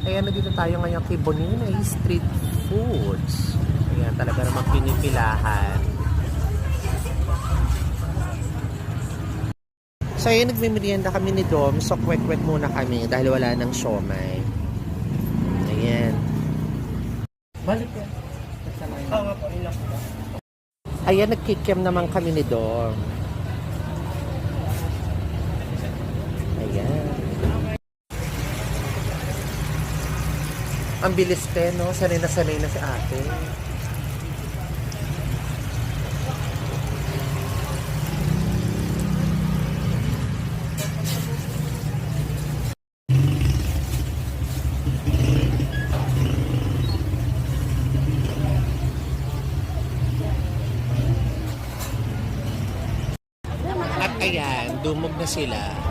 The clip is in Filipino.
Ayan, nandito tayo ngayon kay Bonina Street Foods. Ayan, talaga namang pinipilahan. So ayan, nagmimerienda kami ni Dom. So kwek-kwek muna kami dahil wala nang siomay. Ayan. Balik yan. Oo nga po, ilang po. Ayan, nagkikiam naman kami ni Dom. Ayan. Ang bilis pe, no? Sanay na si ate. At ayan, dumog na sila.